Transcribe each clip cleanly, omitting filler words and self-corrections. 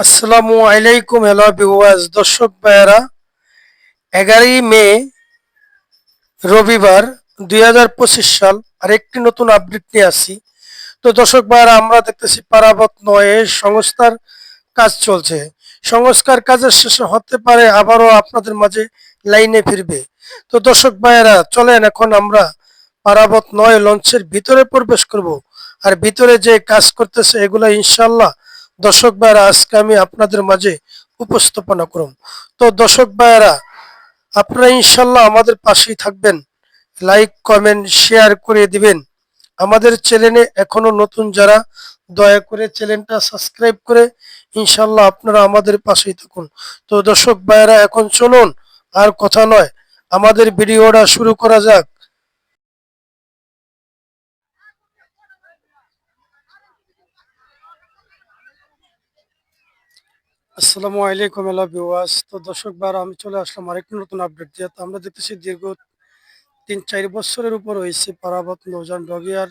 আসসালামু আলাইকুম hello viewers দর্শক ভাইয়েরা 11ই মে রবিবার 2025 সাল আরেকটি নতুন আপডেট নিয়ে আসি। তো দর্শক ভাইয়েরা আমরা দেখতেছি পারাবত নয়ে সংস্কার কাজ চলছে। সংস্কার কাজের শেষে হতে পারে আবারও আপনাদের মাঝে লাইনে ফিরবে। তো দর্শক ভাইয়েরা চলেন এখন আমরা পারাবত নয় লঞ্চের ভিতরে প্রবেশ করব। আর ভিতরে যে কাজ করতেছে এগুলা ইনশাল্লাহ দর্শক ভাইয়েরা আজকে আমি আপনাদের মাঝে উপস্থাপনা করব। তো দর্শক ভাইয়েরা আপনারা ইনশাল্লাহ আমাদের পাশেই থাকবেন, লাইক কমেন্ট শেয়ার করে দিবেন। আমাদের চ্যানেলে এখনো নতুন যারা দয়া করে চ্যানেলটা সাবস্ক্রাইব করে ইনশাল্লাহ আপনারা আমাদের পাশেই থাকুন। তো দর্শক ভাইয়েরা এখন চলুন আর কথা নয়, আমাদের ভিডিওটা শুরু করা যাক। আসসালামু আলাইকুম হ্যালো ভিউয়ার্স। তো দর্শক ভাইয়েরা আমি চলে আসলাম আরেকটি নতুন আপডেট দিয়ে। তো আমরা দেখতেছি দীর্ঘ 3-4 বছরের উপর হয়েছে পারাবত নৌযান ডগিয়ার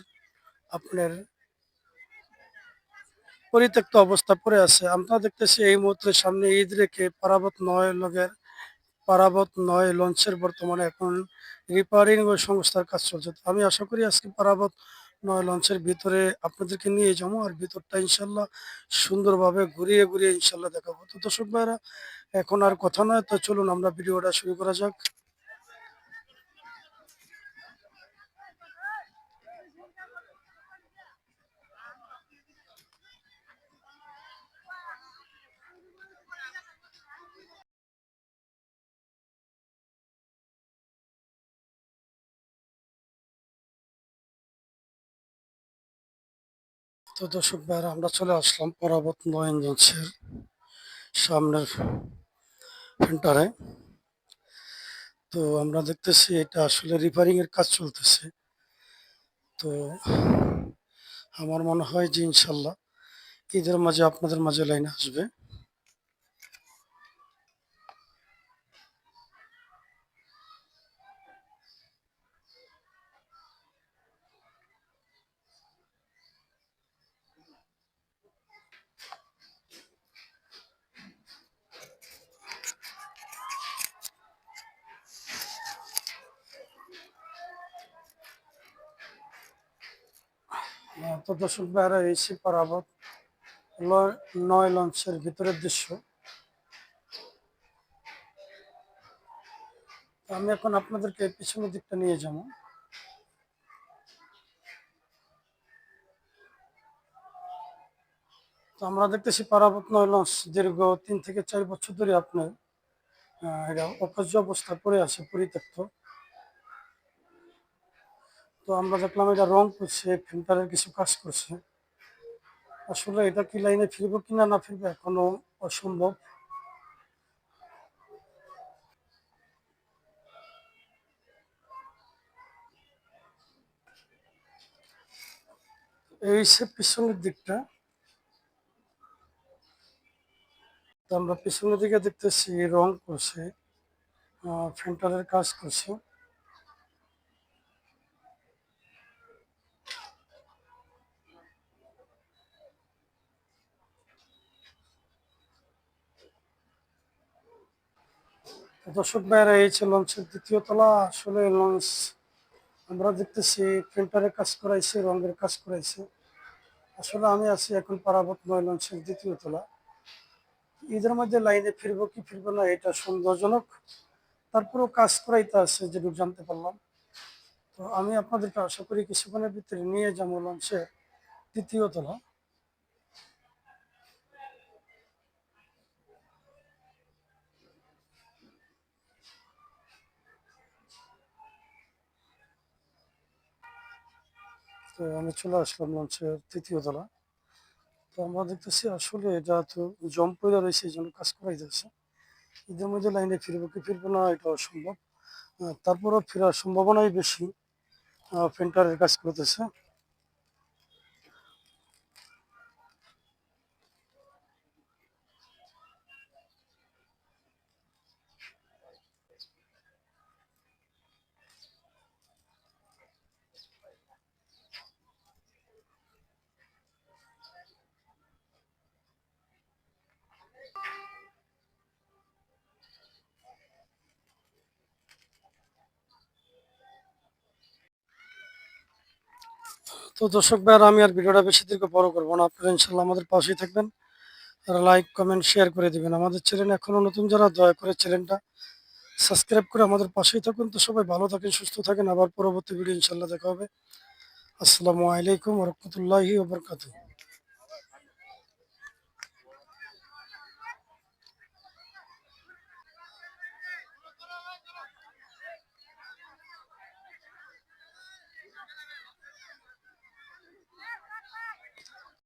আপনার পরিত্যক্ত অবস্থা পড়ে আছে। আমরা দেখতেছি এই মুহূর্তে সামনে ঈদ রেখে পারাবত নয় লঞ্চের বর্তমানে এখন রিপেয়ারিং ও সংস্থার কাজ চলছে। তো আমি আশা করি আজকে পারাবত নয় লঞ্চের ভিতরে আপনাদেরকে নিয়ে যাবো, আর ভিতরটা ইনশাল্লাহ সুন্দরভাবে ঘুরিয়ে ঘুরিয়ে ইনশাল্লাহ দেখাবো। তো দর্শক ভাইরা এখন আর কথা নয়, তো চলুন আমরা ভিডিওটা শুরু করা যাক। তো দর্শক ভাইরা আমরা চলে আসলাম পারাবত নয় লঞ্চের সামনের ফেন্টারে। তো আমরা দেখতেছি এটা আসলে রিপেয়ারিং এর কাজ চলতেছে। তো আমার মনে হয় যে ইনশাল্লাহ ঈদের মাঝে আপনাদের মাঝে লাইন আসবে। তো দর্শক ভাইরা এসে পারাবত নয় লঞ্চের ভিতরের দৃশ্য। তো আমি এখন আপনাদেরকে পিছনের দিকটা নিয়ে যাবো। তো আমরা দেখতেছি পারাবত নয় লঞ্চ দীর্ঘ 3 থেকে 4 বছর ধরে আপনার এটা অকার্য অবস্থা পড়ে আছে, পরিত্যক্ত। তো আমরা দেখলাম এটা রং করছে, ফিল্টারের কিছু কাজ করছে। আসলে এটা কি লাইনে ফিরবো কিনা না ফিরবো এখনো অসম্ভব। এই সে পিছনের দিকটা। তো আমরা পিছনের দিকে দেখতেছি রং করছে, ফিল্টারের কাজ করছে। দর্শক ভাইয়েরা এই হচ্ছে লঞ্চের 2য় তলা। আসলে লঞ্চ আমরা দেখতেছি প্রিন্টারের কাজ করাইছে, রঙের কাজ করাইছে। আসলে আমি আছি এখন পারাবত নয় লঞ্চের 2য় তলা। ঈদের মধ্যে লাইনে ফিরবো কি ফিরবো না এটা সন্দেহজনক, তারপরেও কাজ করাইতে আছে যেটুকু জানতে পারলাম। তো আমি আপনাদেরকে আশা করি কিছুক্ষণের ভিতরে নিয়ে যাবো লঞ্চের 2য় তলা। তো আমি চলে আসলাম লঞ্চের 3য় তলা। তো আমরা দেখতেছি আসলে এটা তো জম পড়ে রয়েছে, এই জন্য কাজ করাইতেছে। ঈদের মধ্যে লাইনে ফিরবো কি ফিরবো না এটা অসম্ভব, তারপরও ফেরার সম্ভাবনাই বেশি। পেন্টারের কাজ করতেছে। তো দর্শক ভাইরা আমি আর ভিডিওটা বেশি দীর্ঘ বড় করবো না, আপনারা ইনশাল্লাহ আমাদের পাশেই থাকবেন আর লাইক কমেন্ট শেয়ার করে দিবেন। আমাদের চ্যানেল এখনো নতুন যারা দয়া করে চ্যানেলটা সাবস্ক্রাইব করে আমাদের পাশেই থাকুন। তো সবাই ভালো থাকেন, সুস্থ থাকেন, আবার পরবর্তী ভিডিও ইনশাল্লাহ দেখা হবে। আসসালামু আলাইকুম রহমতুল্লাহি ওবরকাতুহ।